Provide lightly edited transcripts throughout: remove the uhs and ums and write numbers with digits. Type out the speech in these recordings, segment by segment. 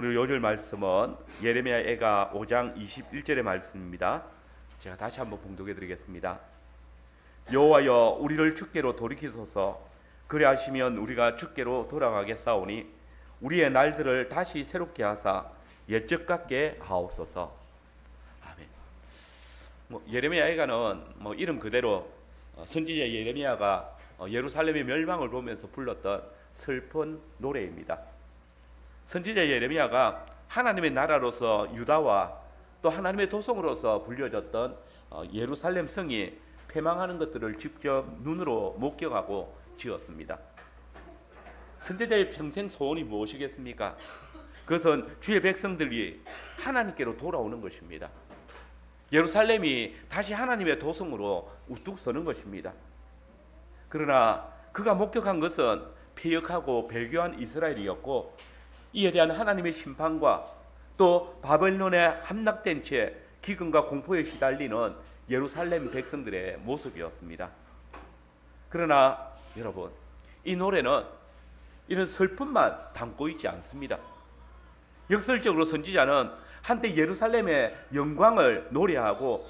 오늘 요절 말씀은 예레미야애가 5장 21절의 말씀입니다. 제가 다시 한번 봉독해 드리겠습니다. 여호와여 우리를 주께로 돌이키소서. 그리하시면 우리가 주께로 돌아가겠사오니 우리의 날들을 다시 새롭게 하사 옛적 같게 하옵소서. 아멘. 예레미야애가는 이름 그대로 선지자 예레미야가 예루살렘의 멸망을 보면서 불렀던 슬픈 노래입니다. 선지자 예레미야가 하나님의 나라로서 유다와 또 하나님의 도성으로서 불려졌던 예루살렘 성이 패망하는 것들을 직접 눈으로 목격하고 지었습니다. 선지자의 평생 소원이 무엇이겠습니까? 그것은 주의 백성들이 하나님께로 돌아오는 것입니다. 예루살렘이 다시 하나님의 도성으로 우뚝 서는 것입니다. 그러나 그가 목격한 것은 패역하고 배교한 이스라엘이었고, 이에 대한 하나님의 심판과 또 바벨론에 함락된 채 기근과 공포에 시달리는 예루살렘 백성들의 모습이었습니다. 그러나 여러분, 이 노래는 이런 슬픔만 담고 있지 않습니다. 역설적으로 선지자는 한때 예루살렘의 영광을 노래하고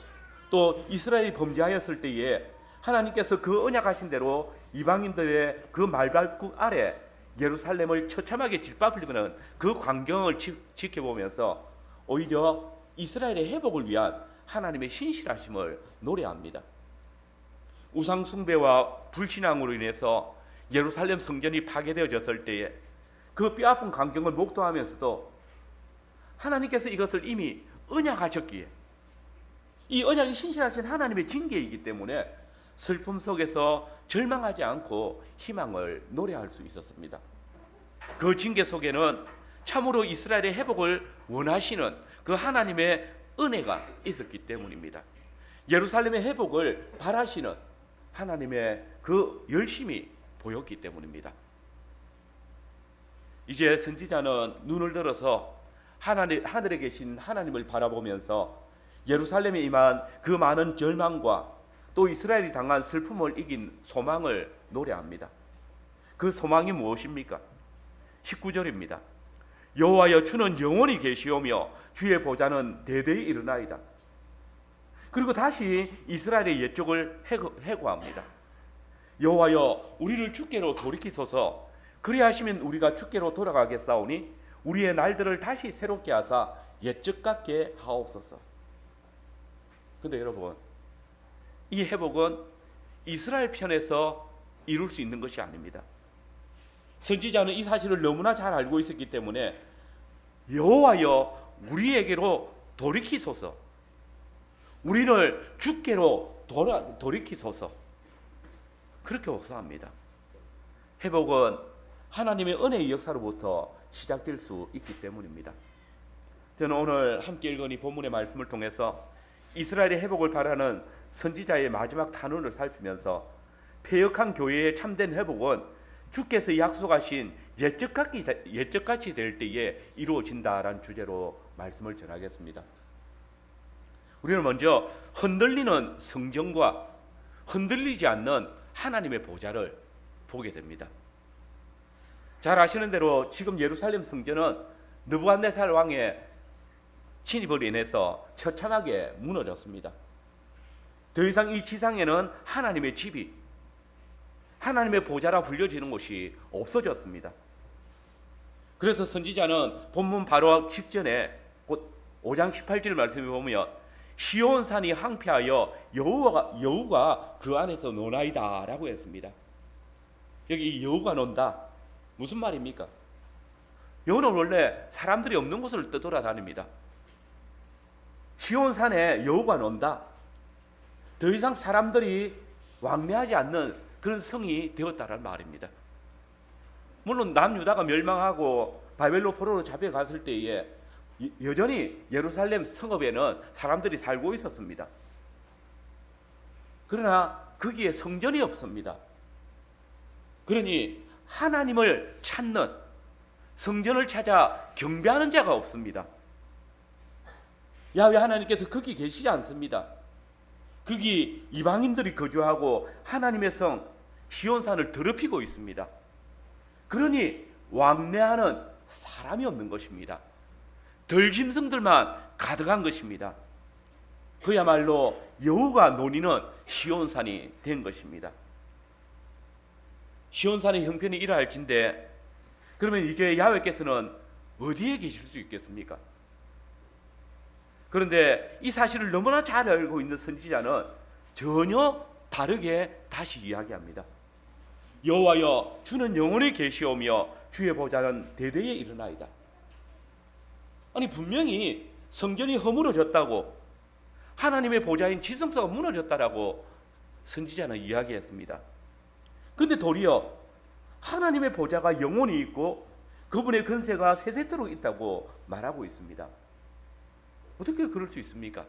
또 이스라엘이 범죄하였을 때에 하나님께서 그 언약하신 대로 이방인들의 그 말발굽 아래 예루살렘을 처참하게 짓밟으려는 그 광경을 지켜보면서 오히려 이스라엘의 회복을 위한 하나님의 신실하심을 노래합니다. 우상 숭배와 불신앙으로 인해서 예루살렘 성전이 파괴되어졌을 때에 그 뼈아픈 광경을 목도하면서도 하나님께서 이것을 이미 언약하셨기에, 이 언약이 신실하신 하나님의 징계이기 때문에 슬픔 속에서 절망하지 않고 희망을 노래할 수 있었습니다. 그 징계 속에는 참으로 이스라엘의 회복을 원하시는 그 하나님의 은혜가 있었기 때문입니다. 예루살렘의 회복을 바라시는 하나님의 그 열심이 보였기 때문입니다. 이제 선지자는 눈을 들어서 하늘에 계신 하나님을 바라보면서 예루살렘에 임한 그 많은 절망과 또 이스라엘이 당한 슬픔을 이긴 소망을 노래합니다. 그 소망이 무엇입니까? 19절입니다. 여호와여 주는 영원히 계시오며 주의 보좌는 대대히 일어나이다. 그리고 다시 이스라엘의 옛적을 회고합니다. 여호와여 우리를 주께로 돌이키소서. 그리하시면 우리가 주께로 돌아가겠사오니 우리의 날들을 다시 새롭게 하사 옛적 같게 하옵소서. 근데 여러분, 이 회복은 이스라엘 편에서 이룰 수 있는 것이 아닙니다. 선지자는 이 사실을 너무나 잘 알고 있었기 때문에 여호와여 우리에게로 돌이키소서, 우리를 주께로 돌이키소서, 그렇게 호소합니다. 회복은 하나님의 은혜의 역사로부터 시작될 수 있기 때문입니다. 저는 오늘 함께 읽은 이 본문의 말씀을 통해서 이스라엘의 회복을 바라는 선지자의 마지막 탄원을 살피면서 패역한 교회의 참된 회복은 주께서 약속하신 옛적같이 될 때에 이루어진다라는 주제로 말씀을 전하겠습니다. 우리는 먼저 흔들리는 성전과 흔들리지 않는 하나님의 보좌를 보게 됩니다. 잘 아시는 대로 지금 예루살렘 성전은 느부갓네살 왕의 침입으로 인해서 처참하게 무너졌습니다. 더 이상 이 지상에는 하나님의 집이, 하나님의 보좌라 불려지는 곳이 없어졌습니다. 그래서 선지자는 본문 바로 직전에 곧 5장 18절 말씀에 보면 시온산이 황폐하여 여우가 그 안에서 노나이다 라고 했습니다. 여기 여우가 논다, 무슨 말입니까? 여우는 원래 사람들이 없는 곳을 떠돌아다닙니다. 시온산에 여우가 논다, 더 이상 사람들이 왕래하지 않는 그런 성이 되었다는 말입니다. 물론 남유다가 멸망하고 바벨론 포로로 잡혀갔을 때에 여전히 예루살렘 성읍에는 사람들이 살고 있었습니다. 그러나 거기에 성전이 없습니다. 그러니 하나님을 찾는, 성전을 찾아 경배하는 자가 없습니다. 야훼 하나님께서 거기 계시지 않습니다. 거기 이방인들이 거주하고 하나님의 성 시온산을 더럽히고 있습니다. 그러니 왕래하는 사람이 없는 것입니다. 덜 짐승들만 가득한 것입니다. 그야말로 여호가 노니는 시온산이 된 것입니다. 시온산의 형편이 이러할진데 그러면 이제 야훼께서는 어디에 계실 수 있겠습니까? 그런데 이 사실을 너무나 잘 알고 있는 선지자는 전혀 다르게 다시 이야기합니다. 여호와여 주는 영원히 계시오며 주의 보좌는 대대에 일어나이다. 아니 분명히 성전이 허물어졌다고, 하나님의 보좌인 지성소가 무너졌다라고 선지자는 이야기했습니다. 그런데 도리어 하나님의 보좌가 영원히 있고 그분의 권세가 세세토록 있다고 말하고 있습니다. 어떻게 그럴 수 있습니까?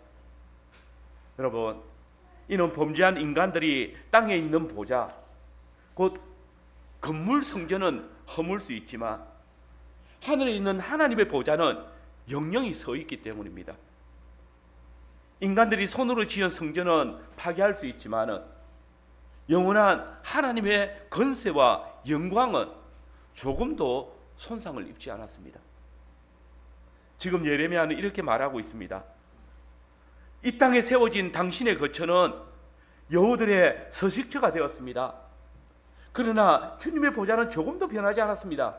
여러분, 이는 범죄한 인간들이 땅에 있는 보좌, 곧 건물 성전은 허물 수 있지만 하늘에 있는 하나님의 보좌는 영영이 서 있기 때문입니다. 인간들이 손으로 지은 성전은 파괴할 수 있지만 영원한 하나님의 권세와 영광은 조금도 손상을 입지 않았습니다. 지금 예레미야는 이렇게 말하고 있습니다. 이 땅에 세워진 당신의 거처는 여우들의 서식처가 되었습니다. 그러나 주님의 보좌는 조금도 변하지 않았습니다.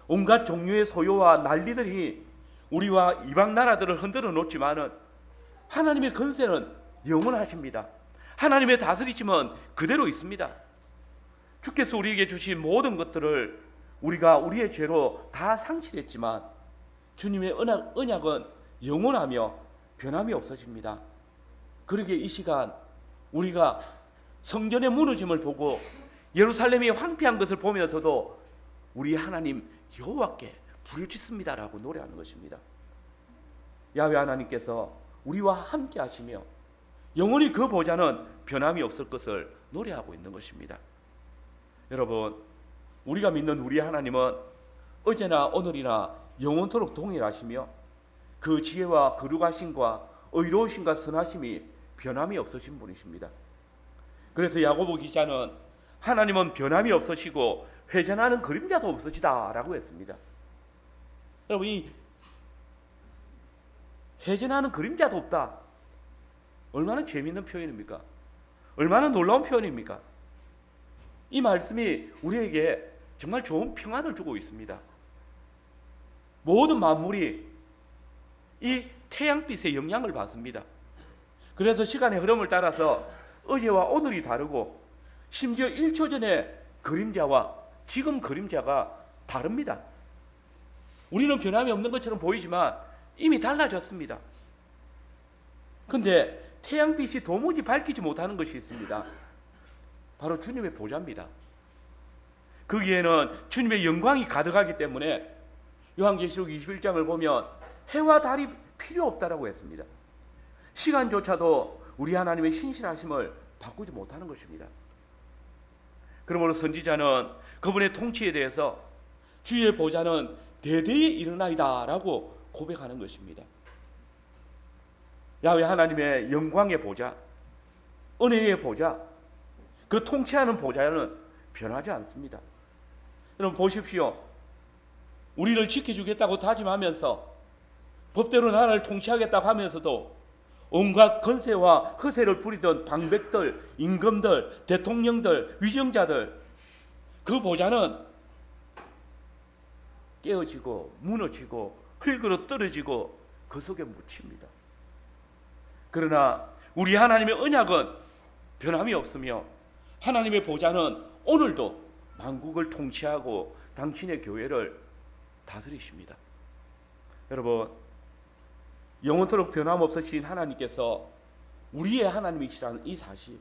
온갖 종류의 소요와 난리들이 우리와 이방 나라들을 흔들어 놓지만은 하나님의 권세는 영원하십니다. 하나님의 다스리심은 그대로 있습니다. 주께서 우리에게 주신 모든 것들을 우리가 우리의 죄로 다 상실했지만 주님의 언약은 영원하며 변함이 없어집니다. 그러기에 이 시간 우리가 성전의 무너짐을 보고 예루살렘이 황폐한 것을 보면서도 우리 하나님 여호와께 부르짖습니다라고 노래하는 것입니다. 야훼 하나님께서 우리와 함께 하시며 영원히 그 보좌는 변함이 없을 것을 노래하고 있는 것입니다. 여러분, 우리가 믿는 우리 하나님은 어제나 오늘이나 영원토록 동일하시며 그 지혜와 거룩하심과 의로우심과 선하심이 변함이 없으신 분이십니다. 그래서 야고보 기자는 하나님은 변함이 없으시고 회전하는 그림자도 없으시다라고 했습니다. 여러분, 이 회전하는 그림자도 없다, 얼마나 재미있는 표현입니까? 얼마나 놀라운 표현입니까? 이 말씀이 우리에게 정말 좋은 평안을 주고 있습니다. 모든 만물이 이 태양빛의 영향을 받습니다. 그래서 시간의 흐름을 따라서 어제와 오늘이 다르고 심지어 1초 전의 그림자와 지금 그림자가 다릅니다. 우리는 변함이 없는 것처럼 보이지만 이미 달라졌습니다. 그런데 태양빛이 도무지 밝히지 못하는 것이 있습니다. 바로 주님의 보좌입니다. 거기에는 주님의 영광이 가득하기 때문에 요한계시록 21장을 보면 해와 달이 필요 없다라고 했습니다. 시간조차도 우리 하나님의 신실하심을 바꾸지 못하는 것입니다. 그러므로 선지자는 그분의 통치에 대해서 주의 보좌는 대대에 일어나이다 라고 고백하는 것입니다. 야훼 하나님의 영광의 보좌, 은혜의 보좌, 그 통치하는 보좌는 변하지 않습니다. 여러분 보십시오. 우리를 지켜주겠다고 다짐하면서 법대로 나라를 통치하겠다고 하면서도 온갖 건세와 허세를 부리던 방백들, 임금들, 대통령들, 위정자들, 그 보좌는 깨어지고 무너지고 흙으로 떨어지고 그 속에 묻힙니다. 그러나 우리 하나님의 언약은 변함이 없으며 하나님의 보좌는 오늘도 만국을 통치하고 당신의 교회를 다스리십니다. 여러분, 영원토록 변함없으신 하나님께서 우리의 하나님이시라는 이 사실,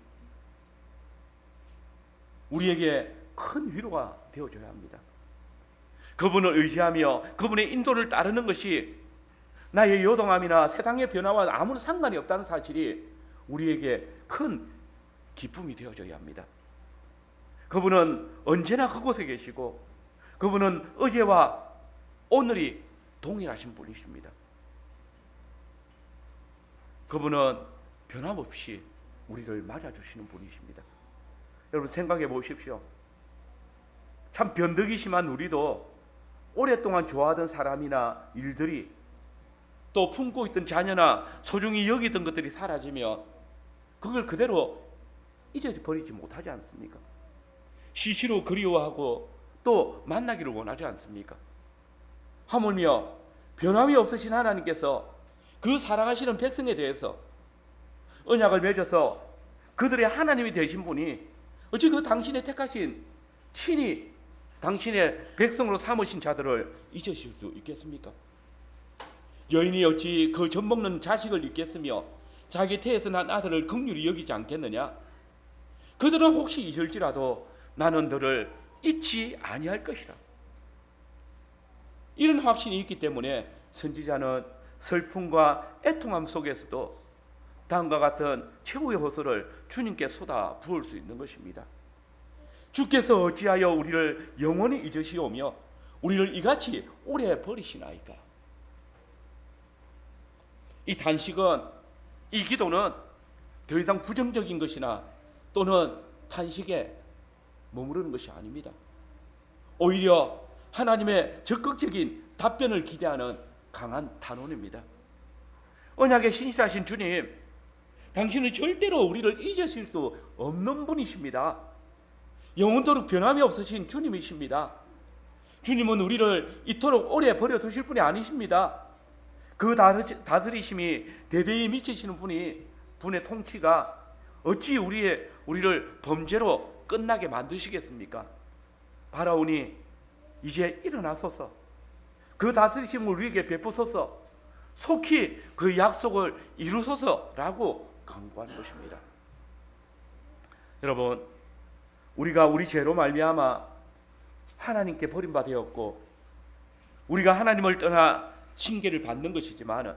우리에게 큰 위로가 되어줘야 합니다. 그분을 의지하며 그분의 인도를 따르는 것이 나의 요동함이나 세상의 변화와 아무런 상관이 없다는 사실이 우리에게 큰 기쁨이 되어줘야 합니다. 그분은 언제나 그곳에 계시고 그분은 어제와 오늘이 동일하신 분이십니다. 그분은 변함없이 우리를 맞아주시는 분이십니다. 여러분 생각해 보십시오. 참 변덕이 심한 우리도 오랫동안 좋아하던 사람이나 일들이 또 품고 있던 자녀나 소중히 여기던 것들이 사라지면 그걸 그대로 잊어버리지 못하지 않습니까? 시시로 그리워하고 또 만나기를 원하지 않습니까? 하물며 변함이 없으신 하나님께서 그 사랑하시는 백성에 대해서 언약을 맺어서 그들의 하나님이 되신 분이 어찌 그 당신의 택하신 친히 당신의 백성으로 삼으신 자들을 잊으실 수 있겠습니까? 여인이 어찌 그 젖먹는 자식을 잊겠으며 자기 태에서 난 아들을 긍휼히 여기지 않겠느냐? 그들은 혹시 잊을지라도 나는 너를 잊지 아니할 것이라. 이런 확신이 있기 때문에 선지자는 슬픔과 애통함 속에서도 다음과 같은 최후의 호소를 주님께 쏟아 부을 수 있는 것입니다. 주께서 어찌하여 우리를 영원히 잊으시오며 우리를 이같이 오래 버리시나이까? 이 단식은, 이 기도는 더 이상 부정적인 것이나 또는 탄식에 머무르는 것이 아닙니다. 오히려 하나님의 적극적인 답변을 기대하는 강한 단언입니다. 언약에 신실하신 주님, 당신은 절대로 우리를 잊으실 수 없는 분이십니다. 영원토록 변함이 없으신 주님이십니다. 주님은 우리를 이토록 오래 버려두실 분이 아니십니다. 그 다스리심이 대대에 미치시는 분의 통치가 어찌 우리를 범죄로 끝나게 만드시겠습니까? 바라오니 이제 일어나소서, 그 다스리심을 우리에게 베푸소서, 속히 그 약속을 이루소서라고 간구하는 것입니다. 여러분, 우리가 우리 죄로 말미암아 하나님께 버림받았고 우리가 하나님을 떠나 징계를 받는 것이지만,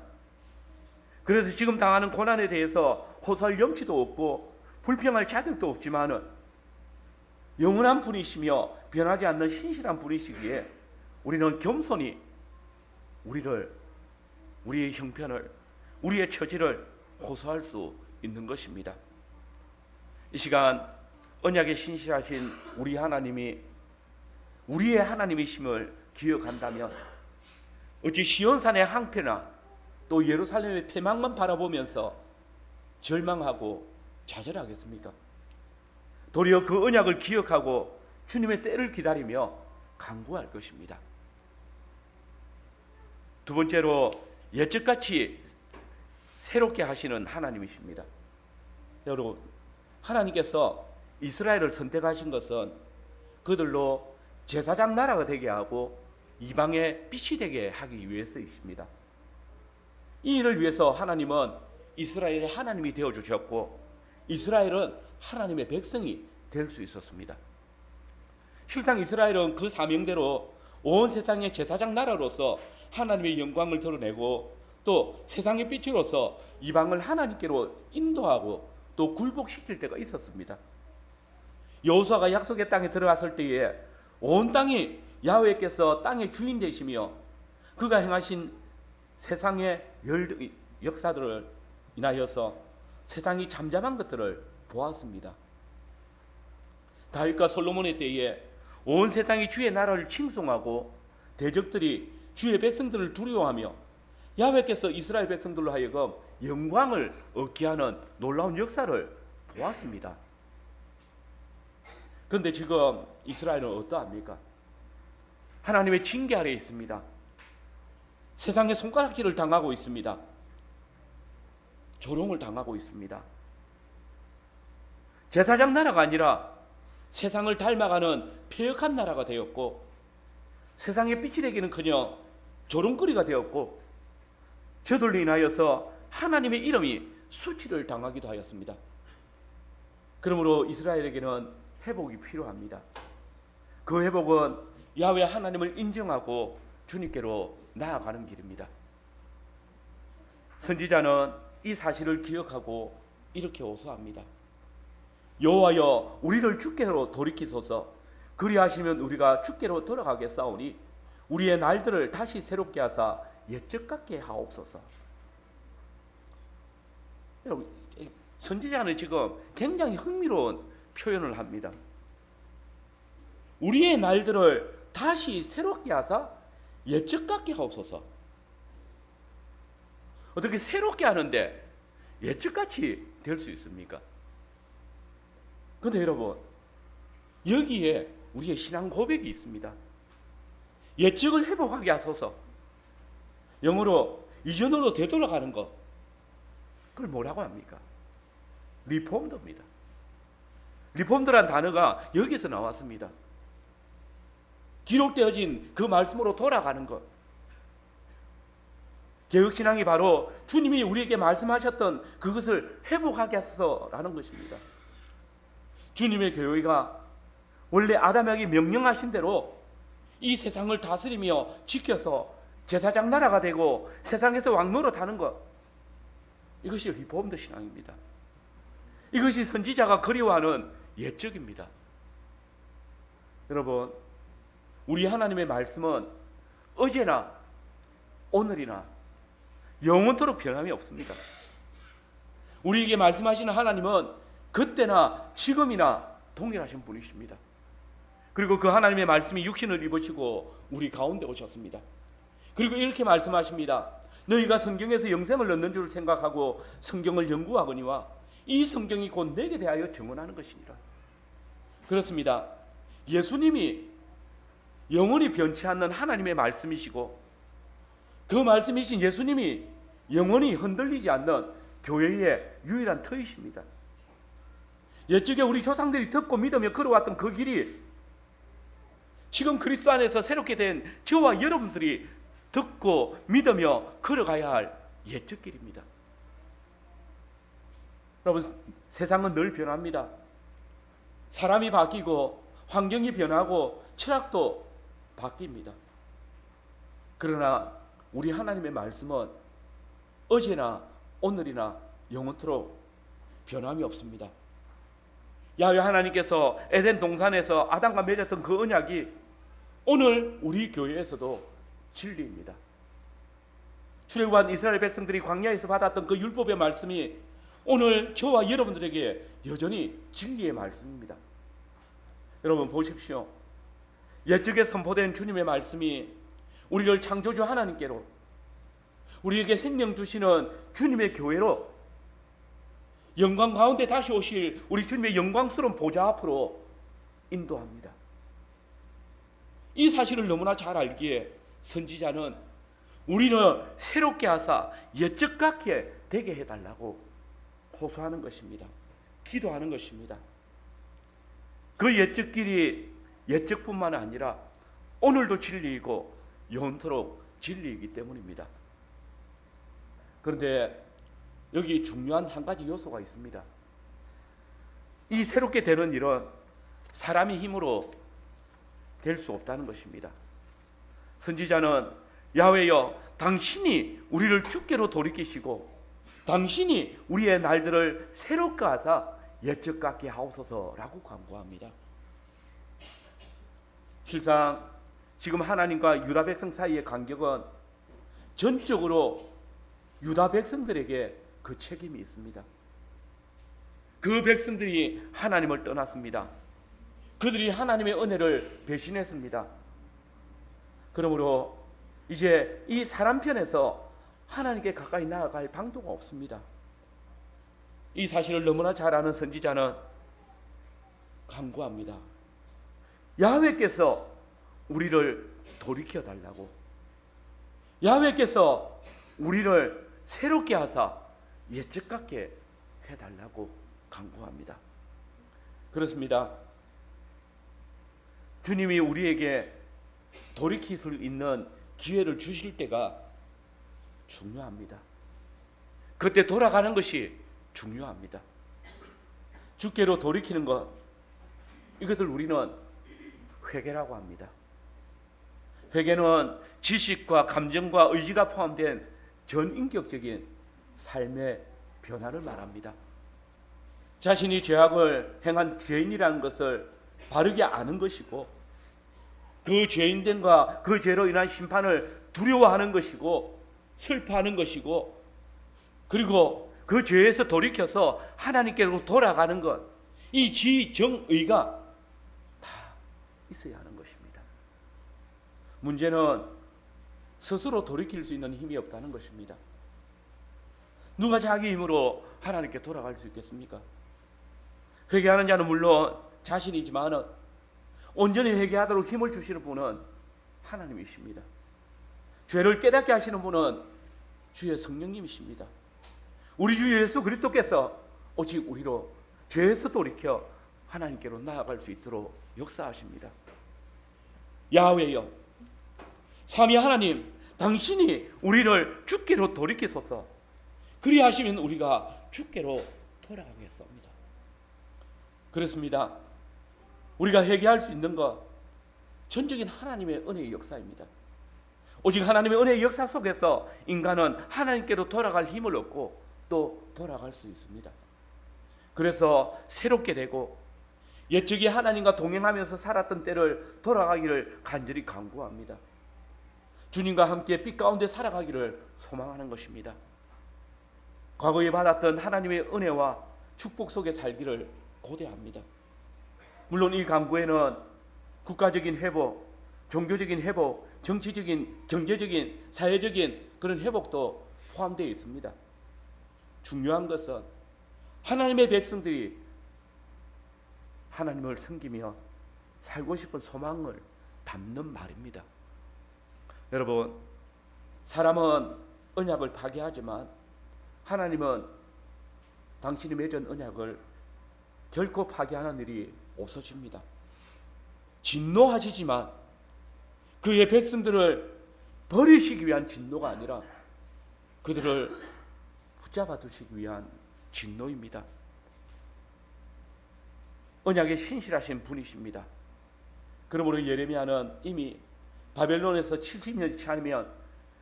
그래서 지금 당하는 고난에 대해서 호소할 염치도 없고 불평할 자격도 없지만 영원한 분이시며 변하지 않는 신실한 분이시기에 우리는 겸손히 우리의 형편을, 우리의 처지를 호소할 수 있는 것입니다. 이 시간 언약에 신실하신 우리 하나님이 우리의 하나님이심을 기억한다면 어찌 시온산의 항폐나 또 예루살렘의 폐망만 바라보면서 절망하고 좌절하겠습니까? 도리어 그 언약을 기억하고 주님의 때를 기다리며 간구할 것입니다. 두 번째로, 예적같이 새롭게 하시는 하나님이십니다. 여러분, 하나님께서 이스라엘을 선택하신 것은 그들로 제사장 나라가 되게 하고 이방의 빛이 되게 하기 위해서이십니다. 이 일을 위해서 하나님은 이스라엘의 하나님이 되어주셨고 이스라엘은 하나님의 백성이 될 수 있었습니다. 실상 이스라엘은 그 사명대로 온 세상의 제사장 나라로서 하나님의 영광을 드러내고 또 세상의 빛으로서 이방을 하나님께로 인도하고 또 굴복시킬 때가 있었습니다. 여호수아가 약속의 땅에 들어갔을 때에 온 땅이 야훼께서 땅의 주인 되시며 그가 행하신 세상의 역사들을 인하여서 세상이 잠잠한 것들을 보았습니다. 다윗과 솔로몬의 때에 온 세상이 주의 나라를 칭송하고 대적들이 주의 백성들을 두려워하며 야훼께서 이스라엘 백성들로 하여금 영광을 얻게 하는 놀라운 역사를 보았습니다. 그런데 지금 이스라엘은 어떠합니까? 하나님의 징계 아래에 있습니다. 세상의 손가락질을 당하고 있습니다. 조롱을 당하고 있습니다. 제사장 나라가 아니라 세상을 닮아가는 폐역한 나라가 되었고 세상의 빛이 되기는커녕 조롱거리가 되었고 저들로 인하여서 하나님의 이름이 수치를 당하기도 하였습니다. 그러므로 이스라엘에게는 회복이 필요합니다. 그 회복은 야훼 하나님을 인정하고 주님께로 나아가는 길입니다. 선지자는 이 사실을 기억하고 이렇게 호소합니다. 여호와여, 우리를 주께로 돌이키소서. 그리하시면 우리가 주께로 돌아가겠사오니 우리의 날들을 다시 새롭게 하사 옛적 같게 하옵소서. 여러분, 선지자는 지금 굉장히 흥미로운 표현을 합니다. 우리의 날들을 다시 새롭게 하사 옛적 같게 하옵소서. 어떻게 새롭게 하는데 예측같이 될 수 있습니까? 그런데 여러분, 여기에 우리의 신앙 고백이 있습니다. 예측을 회복하게 하소서. 영어로 이전으로 되돌아가는 것, 그걸 뭐라고 합니까? 리폼드입니다. 리폼드란 단어가 여기서 나왔습니다. 기록되어진 그 말씀으로 돌아가는 것. 개혁신앙이 바로 주님이 우리에게 말씀하셨던 그것을 회복하게 하소서라는 것입니다. 주님의 교회가 원래 아담에게 명령하신 대로 이 세상을 다스리며 지켜서 제사장 나라가 되고 세상에서 왕노릇하는 것, 이것이 리폼드 신앙입니다. 이것이 선지자가 그리워하는 예적입니다. 여러분, 우리 하나님의 말씀은 어제나 오늘이나 영원토록 변함이 없습니다. 우리에게 말씀하시는 하나님은 그때나 지금이나 동일하신 분이십니다. 그리고 그 하나님의 말씀이 육신을 입으시고 우리 가운데 오셨습니다. 그리고 이렇게 말씀하십니다. 너희가 성경에서 영생을 얻는 줄 생각하고 성경을 연구하거니와 이 성경이 곧 내게 대하여 증언하는 것이니라. 그렇습니다. 예수님이 영원히 변치 않는 하나님의 말씀이시고 그 말씀이신 예수님이 영원히 흔들리지 않는 교회의 유일한 터이십니다. 옛적에 우리 조상들이 듣고 믿으며 걸어왔던 그 길이 지금 그리스도 안에서 새롭게 된 저와 여러분들이 듣고 믿으며 걸어가야 할 옛적 길입니다. 여러분, 세상은 늘 변합니다. 사람이 바뀌고 환경이 변하고 철학도 바뀝니다. 그러나 우리 하나님의 말씀은 어제나 오늘이나 영원토록 변함이 없습니다. 야훼 하나님께서 에덴 동산에서 아담과 맺었던 그 언약이 오늘 우리 교회에서도 진리입니다. 출애굽한 이스라엘 백성들이 광야에서 받았던 그 율법의 말씀이 오늘 저와 여러분들에게 여전히 진리의 말씀입니다. 여러분 보십시오. 옛적에 선포된 주님의 말씀이 우리를 창조주 하나님께로, 우리에게 생명 주시는 주님의 교회로, 영광 가운데 다시 오실 우리 주님의 영광스러운 보좌 앞으로 인도합니다. 이 사실을 너무나 잘 알기에 선지자는 우리는 새롭게 하사 옛적 같게 되게 해달라고 호소하는 것입니다. 기도하는 것입니다. 그 옛적 길이 옛적뿐만 아니라 오늘도 진리이고 영원토록 진리이기 때문입니다. 그런데 여기 중요한 한 가지 요소가 있습니다. 이 새롭게 되는 일은 사람의 힘으로 될 수 없다는 것입니다. 선지자는 야훼여, 당신이 우리를 주께로 돌이키시고 당신이 우리의 날들을 새롭게 하사 옛적 같게 하옵소서라고 간구합니다. 실상 지금 하나님과 유다 백성 사이의 간격은 전적으로 유다 백성들에게 그 책임이 있습니다. 그 백성들이 하나님을 떠났습니다. 그들이 하나님의 은혜를 배신했습니다. 그러므로 이제 이 사람 편에서 하나님께 가까이 나아갈 방도가 없습니다. 이 사실을 너무나 잘 아는 선지자는 간구합니다. 야훼께서 우리를 돌이켜 달라고, 야훼께서 우리를 새롭게 하사 옛적 같게 해달라고 간구합니다. 그렇습니다. 주님이 우리에게 돌이킬 수 있는 기회를 주실 때가 중요합니다. 그때 돌아가는 것이 중요합니다. 주께로 돌이키는 것, 이것을 우리는 회개라고 합니다. 회개는 지식과 감정과 의지가 포함된 전인격적인 삶의 변화를 말합니다. 자신이 죄악을 행한 죄인이라는 것을 바르게 아는 것이고, 그 죄인됨과 그 죄로 인한 심판을 두려워하는 것이고 슬퍼하는 것이고, 그리고 그 죄에서 돌이켜서 하나님께로 돌아가는 것, 이 지정의가 다 있어야 하는 것입니다. 문제는 스스로 돌이킬 수 있는 힘이 없다는 것입니다. 누가 자기 힘으로 하나님께 돌아갈 수 있겠습니까? 회개하는 자는 물론 자신이지만 온전히 회개하도록 힘을 주시는 분은 하나님이십니다. 죄를 깨닫게 하시는 분은 주의 성령님이십니다. 우리 주 예수 그리스도께서 오직 우리로 죄에서 돌이켜 하나님께로 나아갈 수 있도록 역사하십니다. 야훼여, 삼위 하나님, 당신이 우리를 주께로 돌이키소서. 그리하시면 우리가 주께로 돌아가겠습니다. 그렇습니다. 우리가 회개할 수 있는 것, 전적인 하나님의 은혜의 역사입니다. 오직 하나님의 은혜의 역사 속에서 인간은 하나님께로 돌아갈 힘을 얻고 또 돌아갈 수 있습니다. 그래서 새롭게 되고 옛적에 하나님과 동행하면서 살았던 때를 돌아가기를 간절히 간구합니다. 주님과 함께 빛 가운데 살아가기를 소망하는 것입니다. 과거에 받았던 하나님의 은혜와 축복 속에 살기를 고대합니다. 물론 이 간구에는 국가적인 회복, 종교적인 회복, 정치적인, 경제적인, 사회적인 그런 회복도 포함되어 있습니다. 중요한 것은 하나님의 백성들이 하나님을 섬기며 살고 싶은 소망을 담는 말입니다. 여러분, 사람은 언약을 파괴하지만 하나님은 당신이 맺은 언약을 결코 파괴하는 일이 없어집니다. 진노하시지만 그의 백성들을 버리시기 위한 진노가 아니라 그들을 붙잡아 두시기 위한 진노입니다. 언약에 신실하신 분이십니다. 그러므로 예레미야는 이미 바벨론에서 70년이 차면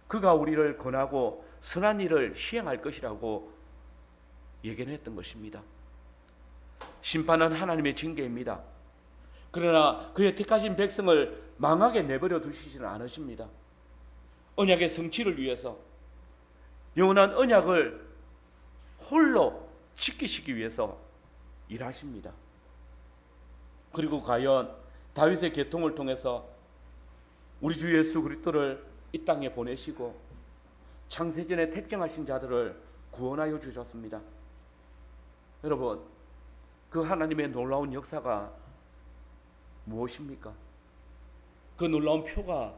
그가 우리를 권하고 선한 일을 시행할 것이라고 예견했던 것입니다. 심판은 하나님의 징계입니다. 그러나 그의 택하신 백성을 망하게 내버려 두시지는 않으십니다. 언약의 성취를 위해서 영원한 언약을 홀로 지키시기 위해서 일하십니다. 그리고 과연 다윗의 계통을 통해서 우리 주 예수 그리스도를 이 땅에 보내시고 창세전에 택정하신 자들을 구원하여 주셨습니다. 여러분, 그 하나님의 놀라운 역사가 무엇입니까? 그 놀라운 표가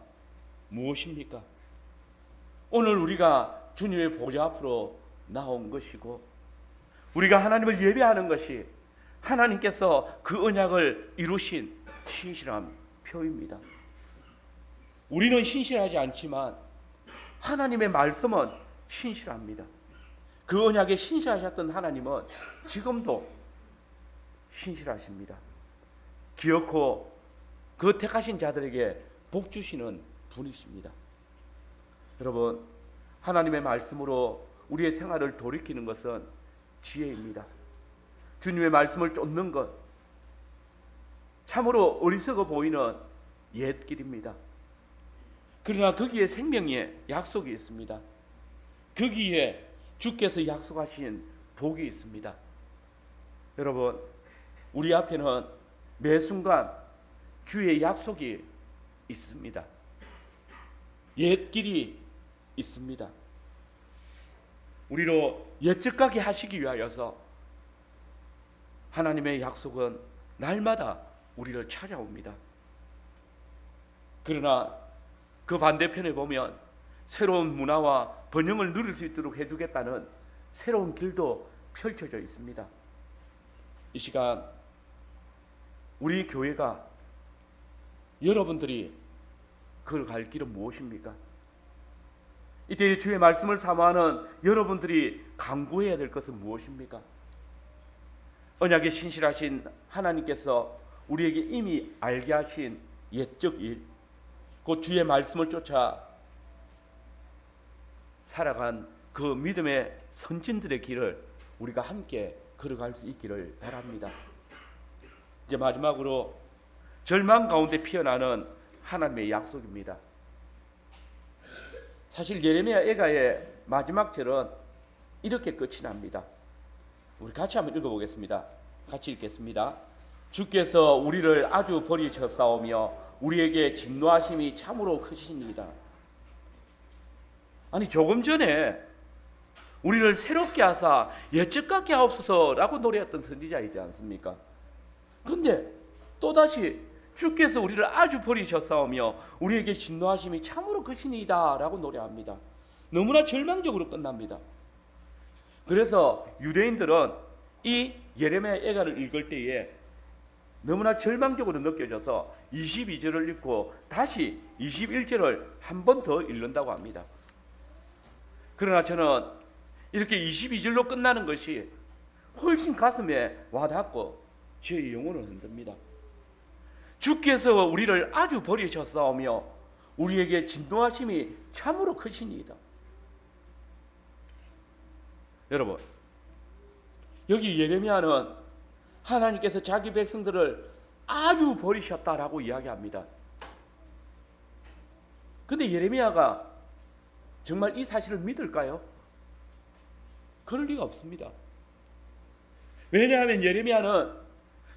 무엇입니까? 오늘 우리가 주님의 보좌 앞으로 나온 것이고 우리가 하나님을 예배하는 것이 하나님께서 그 언약을 이루신 신실한 표입니다. 우리는 신실하지 않지만 하나님의 말씀은 신실합니다. 그 언약에 신실하셨던 하나님은 지금도 신실하십니다. 기어코 그 택하신 자들에게 복 주시는 분이십니다. 여러분, 하나님의 말씀으로 우리의 생활을 돌이키는 것은 지혜입니다. 주님의 말씀을 쫓는 것, 참으로 어리석어 보이는 옛길입니다. 그러나 거기에 생명의 약속이 있습니다. 거기에 주께서 약속하신 복이 있습니다. 여러분, 우리 앞에는 매 순간 주의 약속이 있습니다. 옛길이 있습니다. 우리로 옛적하게 하시기 위하여서 하나님의 약속은 날마다 우리를 찾아옵니다. 그러나 그 반대편에 보면 새로운 문화와 번영을 누릴 수 있도록 해주겠다는 새로운 길도 펼쳐져 있습니다. 이 시간 우리 교회가 여러분들이 갈 길은 무엇입니까? 이때 주의 말씀을 사모하는 여러분들이 강구해야 될 것은 무엇입니까? 언약에 신실하신 하나님께서 우리에게 이미 알게 하신 옛적 일, 곧 주의 말씀을 쫓아 살아간 그 믿음의 선진들의 길을 우리가 함께 걸어갈 수 있기를 바랍니다. 이제 마지막으로 절망 가운데 피어나는 하나님의 약속입니다. 사실 예레미야 애가의 마지막 절은 이렇게 끝이 납니다. 우리 같이 한번 읽어보겠습니다. 같이 읽겠습니다. 주께서 우리를 아주 버리셨사오며 우리에게 진노하심이 참으로 크십니다. 아니, 조금 전에 우리를 새롭게 하사 옛적 같게 하옵소서라고 노래했던 선지자이지 않습니까? 그런데 또다시 주께서 우리를 아주 버리셨사오며 우리에게 진노하심이 참으로 크시니이다 라고 노래합니다. 너무나 절망적으로 끝납니다. 그래서 유대인들은 이 예레미야 애가를 읽을 때에 너무나 절망적으로 느껴져서 22절을 읽고 다시 21절을 한 번 더 읽는다고 합니다. 그러나 저는 이렇게 22절로 끝나는 것이 훨씬 가슴에 와닿고 제 영혼을 흔듭니다. 주께서 우리를 아주 버리셨사오며 우리에게 진노하심이 참으로 크시니이다. 여러분, 여기 예레미야는 하나님께서 자기 백성들을 아주 버리셨다라고 이야기합니다. 근데 예레미야가 정말 이 사실을 믿을까요? 그럴 리가 없습니다. 왜냐하면 예레미야는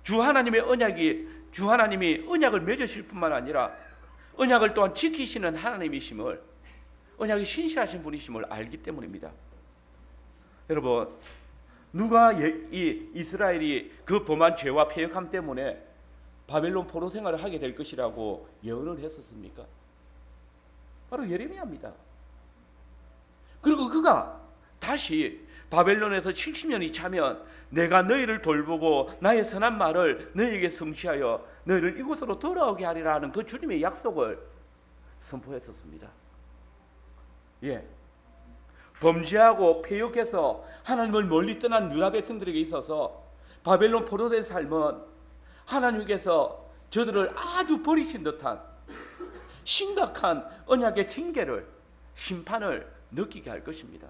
주 하나님이 언약을 맺으실 뿐만 아니라 언약을 또한 지키시는 하나님이심을, 언약이 신실하신 분이심을 알기 때문입니다. 여러분, 누가 이 이스라엘이 그 범한 죄와 패역함 때문에 바벨론 포로 생활을 하게 될 것이라고 예언을 했었습니까? 바로 예레미야입니다. 그리고 그가 다시 바벨론에서 70년이 차면 내가 너희를 돌보고 나의 선한 말을 너희에게 성취하여 너희를 이곳으로 돌아오게 하리라 하는 그 주님의 약속을 선포했었습니다. 예. 범죄하고 패역해서 하나님을 멀리 떠난 유다 백성들에게 있어서 바벨론 포로된 삶은 하나님께서 저들을 아주 버리신 듯한 심각한 언약의 징계를, 심판을 느끼게 할 것입니다.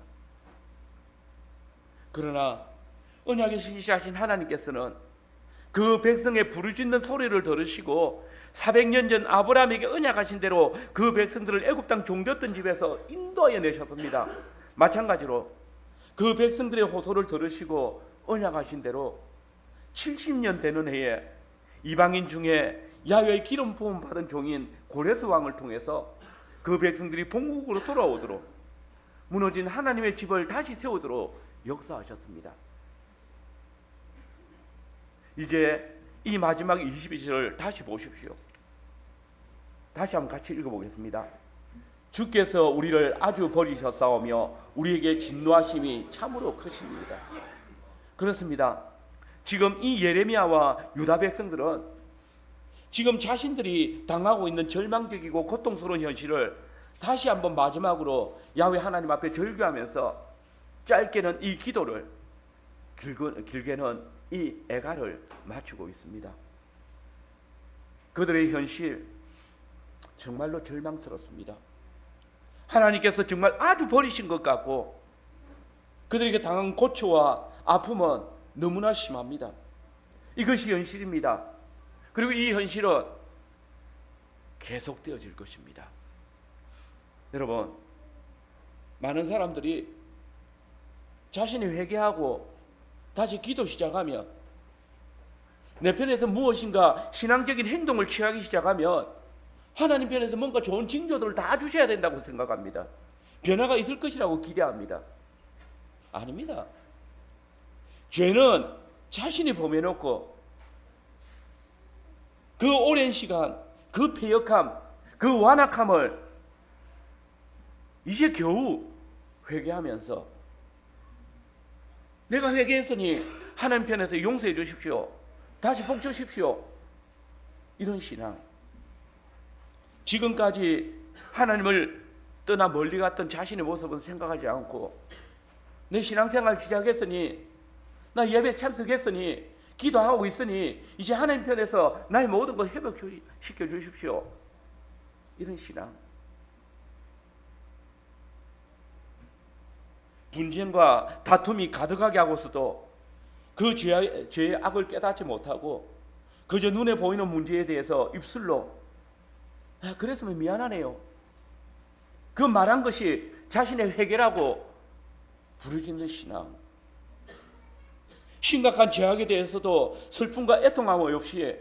그러나 언약의 신실하신 하나님께서는 그 백성의 부르짖는 소리를 들으시고 400년 전 아브라함에게 언약하신 대로 그 백성들을 애굽 땅 종되었던 집에서 인도하여 내셨습니다. 마찬가지로 그 백성들의 호소를 들으시고 언약하신 대로 70년 되는 해에 이방인 중에 야훼의 기름 부음 받은 종인 고레스 왕을 통해서 그 백성들이 본국으로 돌아오도록 무너진 하나님의 집을 다시 세우도록 역사하셨습니다. 이제 이 마지막 22절을 다시 보십시오. 다시 한번 같이 읽어보겠습니다. 주께서 우리를 아주 버리셨사오며 우리에게 진노하심이 참으로 크십니다. 그렇습니다. 지금 이 예레미야와 유다 백성들은 지금 자신들이 당하고 있는 절망적이고 고통스러운 현실을 다시 한번 마지막으로 야훼 하나님 앞에 절규하면서 짧게는 이 기도를, 길게는 이 애가를 맞추고 있습니다. 그들의 현실 정말로 절망스럽습니다. 하나님께서 정말 아주 버리신 것 같고 그들에게 당한 고초와 아픔은 너무나 심합니다. 이것이 현실입니다. 그리고 이 현실은 계속되어질 것입니다. 여러분, 많은 사람들이 자신이 회개하고 다시 기도 시작하면, 내 편에서 무엇인가 신앙적인 행동을 취하기 시작하면 하나님 편에서 뭔가 좋은 징조들을 다 주셔야 된다고 생각합니다. 변화가 있을 것이라고 기대합니다. 아닙니다. 죄는 자신이 범해놓고 그 오랜 시간, 그 패역함, 그 완악함을 이제 겨우 회개하면서 내가 회개했으니 하나님 편에서 용서해 주십시오, 다시 복 주십시오, 이런 신앙. 지금까지 하나님을 떠나 멀리 갔던 자신의 모습은 생각하지 않고 내 신앙생활 시작했으니, 나 예배 참석했으니, 기도하고 있으니 이제 하나님 편에서 나의 모든 걸 회복시켜 주십시오, 이런 신앙. 분쟁과 다툼이 가득하게 하고서도 그 죄의 악을 깨닫지 못하고 그저 눈에 보이는 문제에 대해서 입술로 그랬으면 미안하네요, 그 말한 것이 자신의 회개라고 부르짖는 신앙. 심각한 죄악에 대해서도 슬픔과 애통함 없이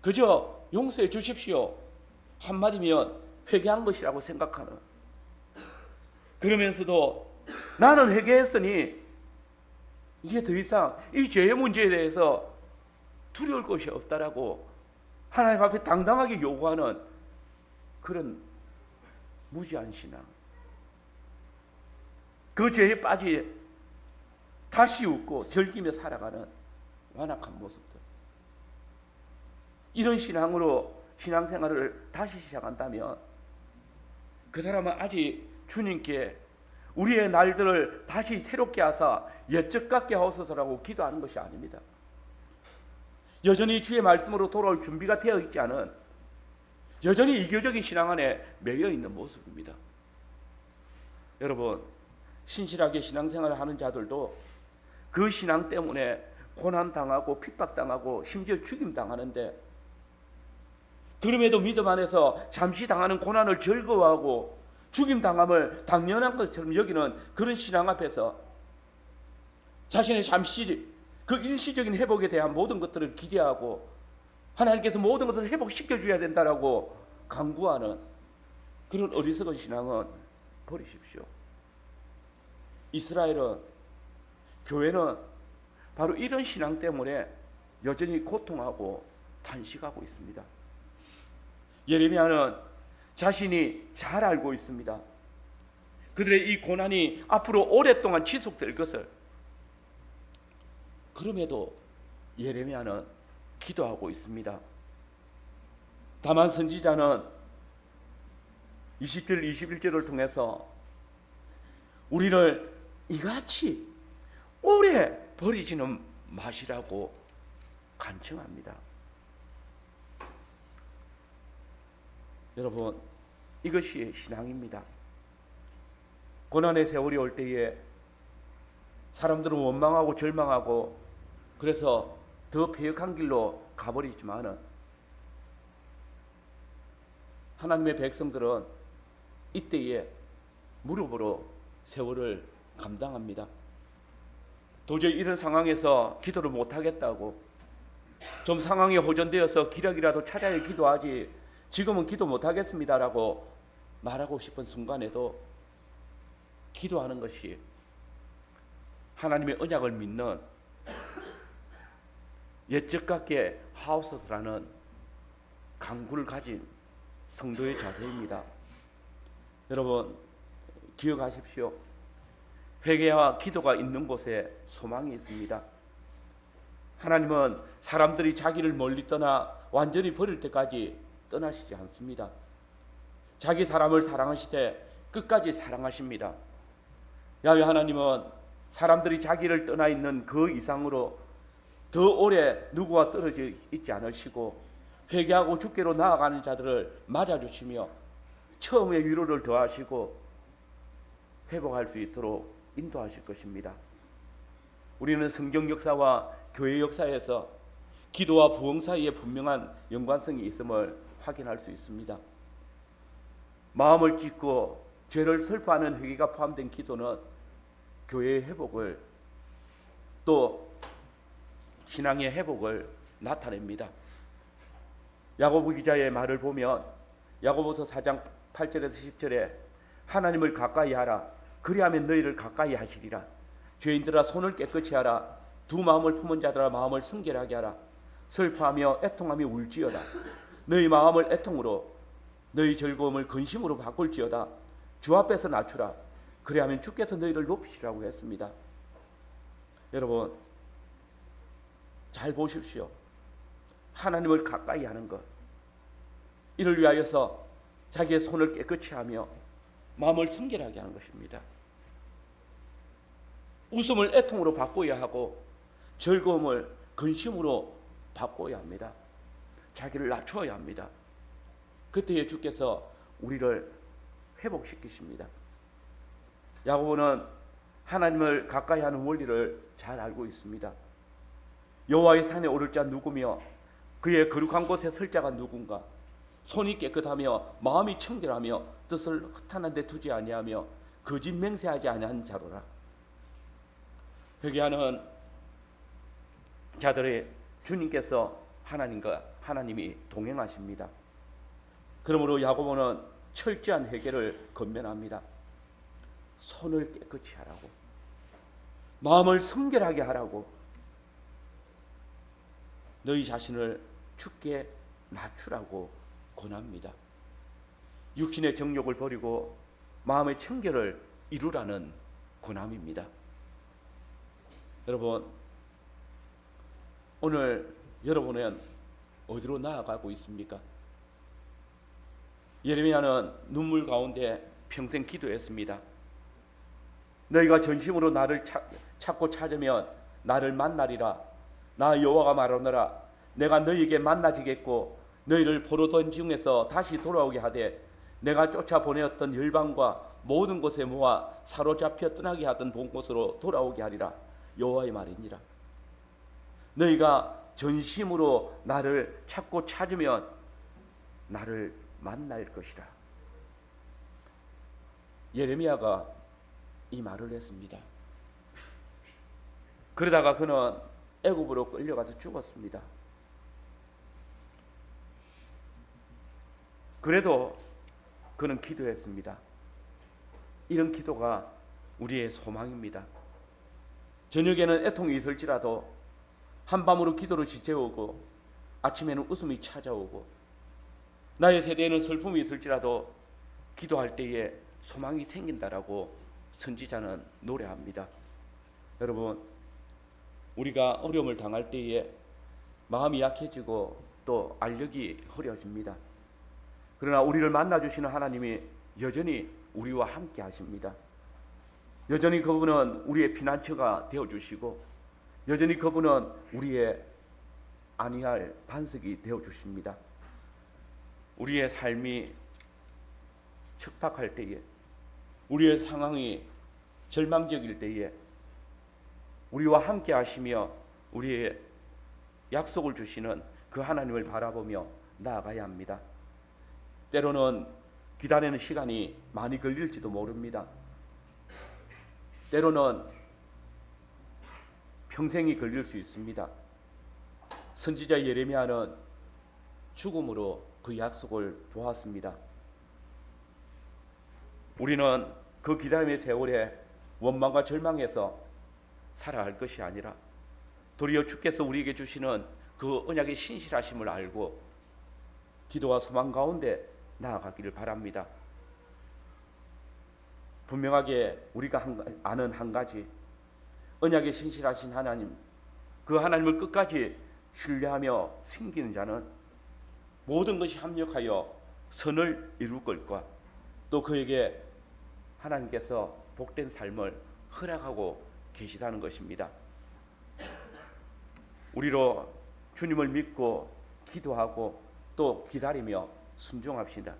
그저 용서해 주십시오 한마디면 회개한 것이라고 생각하는, 그러면서도 나는 회개했으니 이제 더 이상 이 죄의 문제에 대해서 두려울 것이 없다라고 하나님 앞에 당당하게 요구하는 그런 무지한 신앙. 그 죄에 빠지 다시 웃고 즐기며 살아가는 완악한 모습들. 이런 신앙으로 신앙생활을 다시 시작한다면 그 사람은 아직 주님께 우리의 날들을 다시 새롭게 하사 옛적 같게 하옵소서라고 기도하는 것이 아닙니다. 여전히 주의 말씀으로 돌아올 준비가 되어 있지 않은 여전히 이교적인 신앙 안에 매여 있는 모습입니다. 여러분, 신실하게 신앙생활을 하는 자들도 그 신앙 때문에 고난당하고 핍박당하고 심지어 죽임당하는데, 그럼에도 믿음 안에서 잠시 당하는 고난을 즐거워하고 죽임당함을 당연한 것처럼 여기는 그런 신앙 앞에서 자신의 잠시 그 일시적인 회복에 대한 모든 것들을 기대하고 하나님께서 모든 것을 회복시켜 줘야 된다라고 강구하는 그런 어리석은 신앙은 버리십시오. 이스라엘은, 교회는 바로 이런 신앙 때문에 여전히 고통하고 탄식하고 있습니다. 예레미야는 자신이 잘 알고 있습니다. 그들의 이 고난이 앞으로 오랫동안 지속될 것을. 그럼에도 예레미야는 기도하고 있습니다. 다만 선지자는 20절 21절을 통해서 우리를 이같이 오래 버리지는 마시라고 간청합니다. 여러분, 이것이 신앙입니다. 고난의 세월이 올 때에 사람들은 원망하고 절망하고 그래서 더 패역한 길로 가버리지만은 하나님의 백성들은 이때에 무릎으로 세월을 감당합니다. 도저히 이런 상황에서 기도를 못하겠다고, 좀 상황이 호전되어서 기력이라도 찾아야 기도하지 지금은 기도 못하겠습니다라고 말하고 싶은 순간에도 기도하는 것이 하나님의 언약을 믿는 옛적 같게 하옵소서라는 간구를 가진 성도의 자세입니다. 여러분, 기억하십시오. 회개와 기도가 있는 곳에 소망이 있습니다. 하나님은 사람들이 자기를 멀리 떠나 완전히 버릴 때까지 떠나시지 않습니다. 자기 사람을 사랑하시되 끝까지 사랑하십니다. 야훼 하나님은 사람들이 자기를 떠나 있는 그 이상으로 더 오래 누구와 떨어져 있지 않으시고 회개하고 주께로 나아가는 자들을 맞아주시며 처음에 위로를 더하시고 회복할 수 있도록 인도하실 것입니다. 우리는 성경 역사와 교회 역사에서 기도와 부흥 사이에 분명한 연관성이 있음을 확인할 수 있습니다. 마음을 찢고 죄를 슬퍼하는 회개가 포함된 기도는 교회의 회복을, 또 신앙의 회복을 나타냅니다. 야고보 기자의 말을 보면 야고보서 4장 8절에서 10절에 하나님을 가까이 하라, 그리하면 너희를 가까이 하시리라. 죄인들아 손을 깨끗이 하라. 두 마음을 품은 자들아 마음을 순결하게 하라. 슬퍼하며 애통하며 울지어다. 너희 마음을 애통으로 너희 즐거움을 근심으로 바꿀지어다. 주 앞에서 낮추라. 그리하면 주께서 너희를 높이시라고 했습니다. 여러분, 잘 보십시오. 하나님을 가까이 하는 것, 이를 위하여서 자기의 손을 깨끗이 하며 마음을 순결하게 하는 것입니다. 웃음을 애통으로 바꿔야 하고 즐거움을 근심으로 바꿔야 합니다. 자기를 낮춰야 합니다. 그때에 주께서 우리를 회복시키십니다. 야고보는 하나님을 가까이 하는 원리를 잘 알고 있습니다. 여호와의 산에 오를 자 누구며 그의 거룩한 곳에 설 자가 누군가. 손이 깨끗하며 마음이 청결하며 뜻을 허탄한 데 두지 아니하며 거짓 맹세하지 아니한 자로라. 회개하는 자들의 주님께서 하나님이 동행하십니다. 그러므로 야고보는 철저한 회개를 권면합니다. 손을 깨끗이 하라고, 마음을 성결하게 하라고, 너희 자신을 주께 낮추라고 권합니다. 육신의 정욕을 버리고 마음의 청결을 이루라는 권함입니다. 여러분, 오늘 여러분은 어디로 나아가고 있습니까? 예레미야는 눈물 가운데 평생 기도했습니다. 너희가 전심으로 나를 찾고 찾으면 나를 만나리라. 나 여호와가 말하노라. 내가 너희에게 만나지겠고 너희를 포로된 중에서 다시 돌아오게 하되 내가 쫓아 보내었던 열방과 모든 곳에 모아 사로잡혀 떠나게 하던 본 곳으로 돌아오게 하리라. 여호와의 말이니라. 너희가 전심으로 나를 찾고 찾으면 나를 만날 것이라. 예레미야가 이 말을 했습니다. 그러다가 그는 애굽으로 끌려가서 죽었습니다. 그래도 그는 기도했습니다. 이런 기도가 우리의 소망입니다. 저녁에는 애통이 있을지라도 한밤으로 기도를 지새우고 아침에는 웃음이 찾아오고 나의 세대에는 슬픔이 있을지라도 기도할 때에 소망이 생긴다라고 선지자는 노래합니다. 여러분, 우리가 어려움을 당할 때에 마음이 약해지고 또 알력이 흐려집니다. 그러나 우리를 만나주시는 하나님이 여전히 우리와 함께 하십니다. 여전히 그분은 우리의 피난처가 되어주시고 여전히 그분은 우리의 안위할 반석이 되어주십니다. 우리의 삶이 척박할 때에, 우리의 상황이 절망적일 때에 우리와 함께 하시며 우리의 약속을 주시는 그 하나님을 바라보며 나아가야 합니다. 때로는 기다리는 시간이 많이 걸릴지도 모릅니다. 때로는 평생이 걸릴 수 있습니다. 선지자 예레미야는 죽음으로 그 약속을 보았습니다. 우리는 그 기다림의 세월에 원망과 절망에서 살아갈 것이 아니라 도리어 주께서 우리에게 주시는 그 언약의 신실하심을 알고 기도와 소망 가운데 나아가기를 바랍니다. 분명하게 우리가 아는 한 가지, 언약의 신실하신 하나님, 그 하나님을 끝까지 신뢰하며 섬기는 자는 모든 것이 합력하여 선을 이룰 것과 또 그에게 하나님께서 복된 삶을 허락하고 계시다는 것입니다. 우리로 주님을 믿고 기도하고 또 기다리며 순종합시다.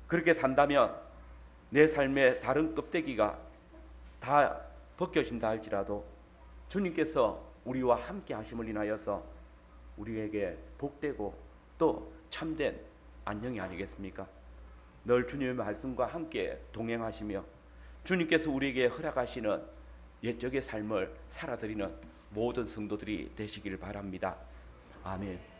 그렇게 산다면 내 삶의 다른 껍데기가 다 벗겨진다 할지라도 주님께서 우리와 함께 하심을 인하여서 우리에게 복되고 또 참된 안녕이 아니겠습니까? 늘 주님의 말씀과 함께 동행하시며 주님께서 우리에게 허락하시는 옛적의 삶을 살아드리는 모든 성도들이 되시기를 바랍니다. 아멘.